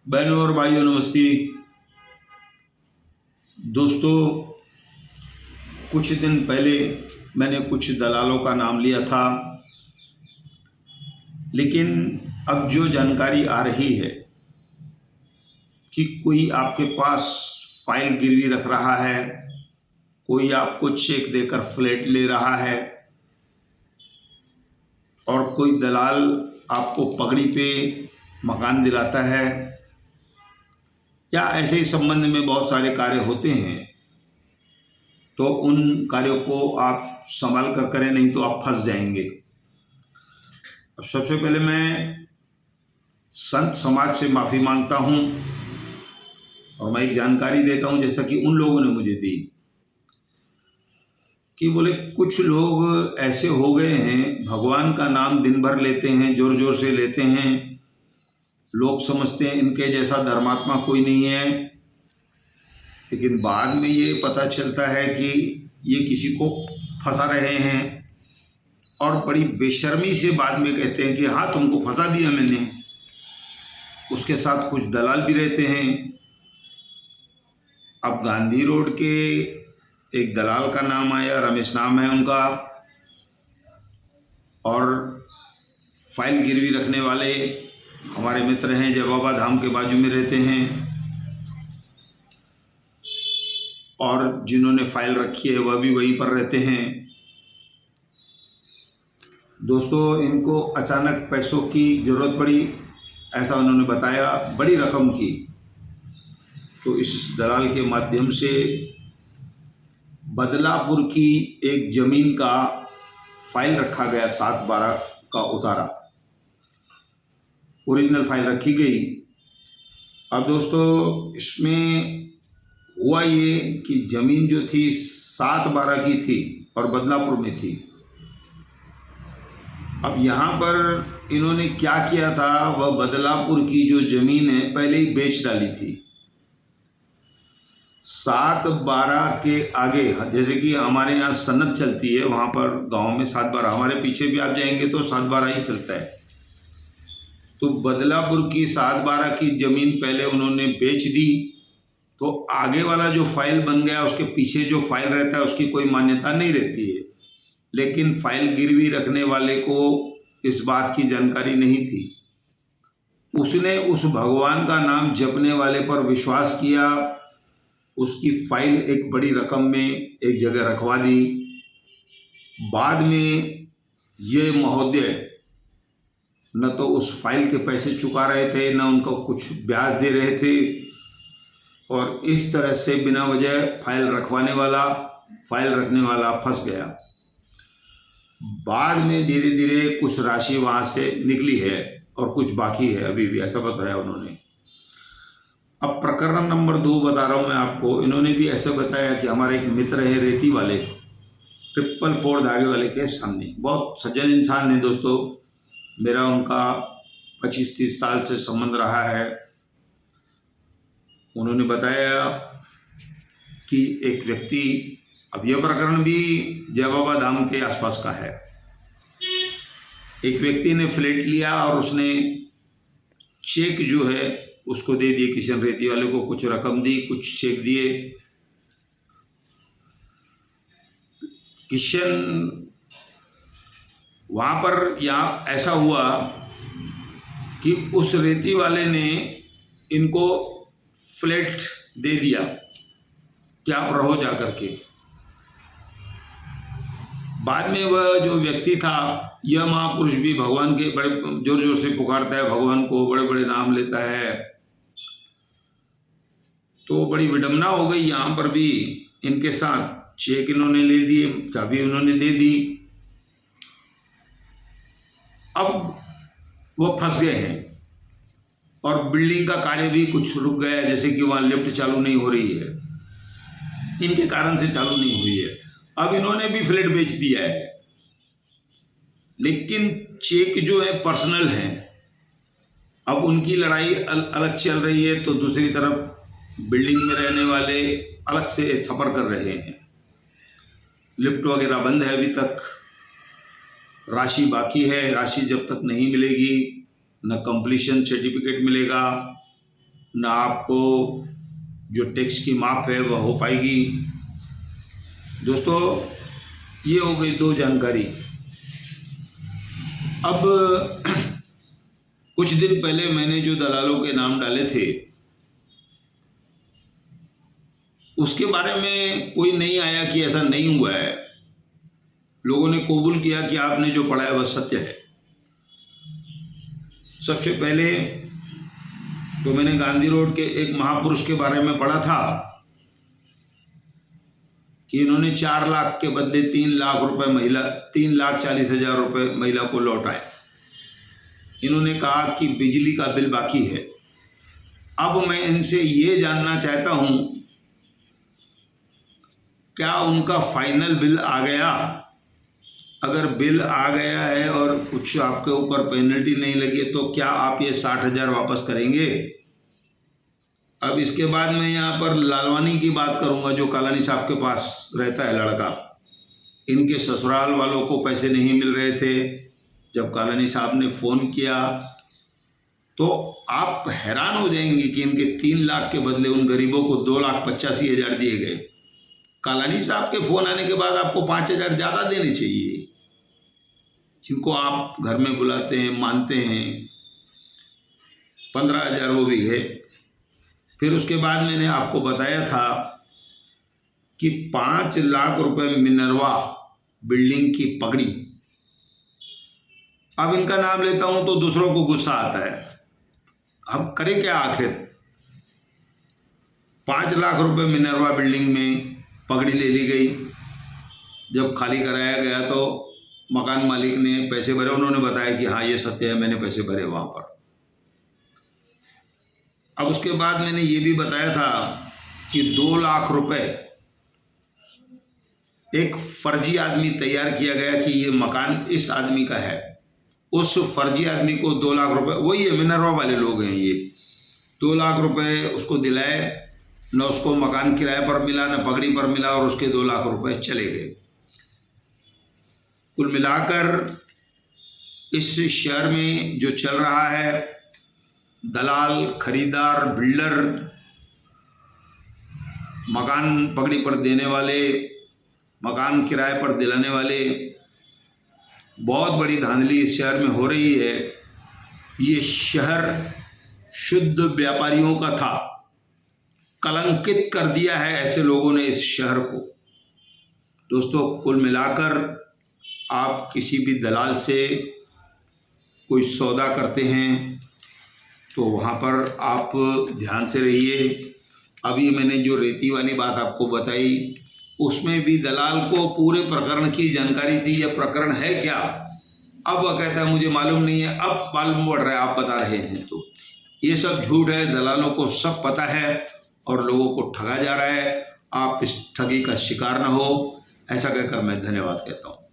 बहनों और भाइयों नमस्ते। दोस्तों, कुछ दिन पहले मैंने कुछ दलालों का नाम लिया था, लेकिन अब जो जानकारी आ रही है कि कोई आपके पास फाइल गिरवी रख रहा है, कोई आपको चेक देकर फ्लैट ले रहा है और कोई दलाल आपको पगड़ी पे मकान दिलाता है, या ऐसे ही संबंध में बहुत सारे कार्य होते हैं, तो उन कार्यों को आप संभाल कर करें, नहीं तो आप फंस जाएंगे। अब सबसे पहले मैं संत समाज से माफ़ी मांगता हूं और मैं एक जानकारी देता हूं, जैसा कि उन लोगों ने मुझे दी कि बोले कुछ लोग ऐसे हो गए हैं, भगवान का नाम दिन भर लेते हैं, जोर जोर से लेते हैं, लोग समझते हैं इनके जैसा धर्मात्मा कोई नहीं है, लेकिन बाद में ये पता चलता है कि ये किसी को फंसा रहे हैं और बड़ी बेशर्मी से बाद में कहते हैं कि हाँ तुमको फंसा दिया मैंने। उसके साथ कुछ दलाल भी रहते हैं। अब गांधी रोड के एक दलाल का नाम आया, रमेश नाम है उनका, और फाइल गिरवी रखने वाले हमारे मित्र हैं, जय बाबा धाम के बाजू में रहते हैं, और जिन्होंने फाइल रखी है वह भी वहीं पर रहते हैं। दोस्तों, इनको अचानक पैसों की ज़रूरत पड़ी, ऐसा उन्होंने बताया, बड़ी रकम की। तो इस दलाल के माध्यम से बदलापुर की एक ज़मीन का फाइल रखा गया, 7/12 का उतारा, ओरिजिनल फाइल रखी गई। अब दोस्तों, इसमें हुआ ये कि ज़मीन जो थी 7/12 की थी और बदलापुर में थी। अब यहाँ पर इन्होंने क्या किया था, वह बदलापुर की जो ज़मीन है पहले ही बेच डाली थी। 7/12 के आगे, जैसे कि हमारे यहाँ सनत चलती है, वहाँ पर गांव में 7/12, हमारे पीछे भी आप जाएंगे तो 7/12 ही चलता है। तो बदलापुर की 7/12 की ज़मीन पहले उन्होंने बेच दी, तो आगे वाला जो फाइल बन गया, उसके पीछे जो फाइल रहता है उसकी कोई मान्यता नहीं रहती है। लेकिन फाइल गिरवी रखने वाले को इस बात की जानकारी नहीं थी। उसने उस भगवान का नाम जपने वाले पर विश्वास किया, उसकी फाइल एक बड़ी रकम में एक जगह रखवा दी। बाद में ये महोदय न तो उस फाइल के पैसे चुका रहे थे, न उनको कुछ ब्याज दे रहे थे, और इस तरह से बिना वजह फाइल रखने वाला फंस गया। बाद में धीरे धीरे कुछ राशि वहाँ से निकली है और कुछ बाकी है अभी भी, ऐसा बताया उन्होंने। अब प्रकरण नंबर 2 बता रहा हूँ मैं आपको। इन्होंने भी ऐसे बताया कि हमारे एक मित्र है रेती वाले, 444 धागे वाले के सामने, बहुत सज्जन इंसान है दोस्तों, मेरा उनका 25-30 साल से संबंध रहा है। उन्होंने बताया कि एक व्यक्ति, अब यह प्रकरण भी जय बाबा धाम के आसपास का है, एक व्यक्ति ने फ्लैट लिया और उसने चेक जो है उसको दे दिए, किशन रेती वाले को कुछ रकम दी, कुछ चेक दिए। किशन वहाँ पर यहाँ ऐसा हुआ कि उस रेती वाले ने इनको फ्लैट दे दिया कि आप रहो जा करके। बाद में वह जो व्यक्ति था, यह महापुरुष भी भगवान के बड़े जोर जोर से पुकारता है, भगवान को बड़े बड़े नाम लेता है, तो बड़ी विडंबना हो गई यहाँ पर भी इनके साथ। चेक इन्होंने ले दिए, चाबी उन्होंने दे दी, अब वो फंस गए हैं और बिल्डिंग का कार्य भी कुछ रुक गया है, जैसे कि वहाँ लिफ्ट चालू नहीं हो रही है, इनके कारण से चालू नहीं हुई है। अब इन्होंने भी फ्लैट बेच दिया है, लेकिन चेक जो है पर्सनल है। अब उनकी लड़ाई अलग चल रही है, तो दूसरी तरफ बिल्डिंग में रहने वाले अलग से सफर कर रहे हैं। लिफ्ट वगैरह बंद है अभी तक, राशि बाकी है, राशि जब तक नहीं मिलेगी न कंप्लीशन सर्टिफिकेट मिलेगा ना आपको जो टैक्स की माफ़ है वह हो पाएगी। दोस्तों, ये हो गई 2 जानकारी। अब कुछ दिन पहले मैंने जो दलालों के नाम डाले थे उसके बारे में कोई नहीं आया कि ऐसा नहीं हुआ है। लोगों ने कबूल किया कि आपने जो पढ़ा है वह सत्य है। सबसे पहले तो मैंने गांधी रोड के एक महापुरुष के बारे में पढ़ा था कि इन्होंने 4 लाख के बदले 3 लाख रुपए 3,40,000 रुपए महिला को लौटाए। इन्होंने कहा कि बिजली का बिल बाकी है। अब मैं इनसे ये जानना चाहता हूं, क्या उनका फाइनल बिल आ गया? अगर बिल आ गया है और कुछ आपके ऊपर पेनल्टी नहीं लगी तो क्या आप ये 60,000 वापस करेंगे? अब इसके बाद मैं यहाँ पर लालवानी की बात करूँगा, जो कालानी साहब के पास रहता है लड़का। इनके ससुराल वालों को पैसे नहीं मिल रहे थे। जब कालानी साहब ने फ़ोन किया तो आप हैरान हो जाएंगे कि इनके 3 लाख के बदले उन गरीबों को 2,85,000 दिए गए। कालानी साहब के फ़ोन आने के बाद आपको 5,000 ज़्यादा देने चाहिए, जिनको आप घर में बुलाते हैं, मानते हैं। 15,000 वो भी है। फिर उसके बाद मैंने आपको बताया था कि 5 लाख रुपए मिनरवा बिल्डिंग की पगड़ी। अब इनका नाम लेता हूं तो दूसरों को गुस्सा आता है। अब करें क्या आखिर? 5 लाख रुपए मिनरवा बिल्डिंग में पगड़ी ले ली गई। जब खाली कराया गया तो मकान मालिक ने पैसे भरे। उन्होंने बताया कि हाँ ये सत्य है, मैंने पैसे भरे वहाँ पर। अब उसके बाद मैंने ये भी बताया था कि 2 लाख रुपए एक फर्जी आदमी तैयार किया गया कि ये मकान इस आदमी का है। उस फर्जी आदमी को 2 लाख रुपए, वही है मिनरवा वाले लोग हैं ये, 2 लाख रुपए उसको दिलाए। न उसको मकान किराए पर मिला, न पगड़ी पर मिला, और उसके 2 लाख रुपए चले गए। कुल मिलाकर इस शहर में जो चल रहा है, दलाल, खरीदार, बिल्डर, मकान पगड़ी पर देने वाले, मकान किराए पर दिलाने वाले, बहुत बड़ी धांधली इस शहर में हो रही है। ये शहर शुद्ध व्यापारियों का था, कलंकित कर दिया है ऐसे लोगों ने इस शहर को। दोस्तों, कुल मिलाकर आप किसी भी दलाल से कोई सौदा करते हैं तो वहाँ पर आप ध्यान से रहिए। अभी मैंने जो रेती वाली बात आपको बताई, उसमें भी दलाल को पूरे प्रकरण की जानकारी थी। यह प्रकरण है क्या? अब वह कहता है मुझे मालूम नहीं है। अब मालूम पड़ रहा है, आप बता रहे हैं। तो ये सब झूठ है। दलालों को सब पता है और लोगों को ठगा जा रहा है। आप इस ठगी का शिकार न हो, ऐसा कहकर मैं धन्यवाद कहता हूँ।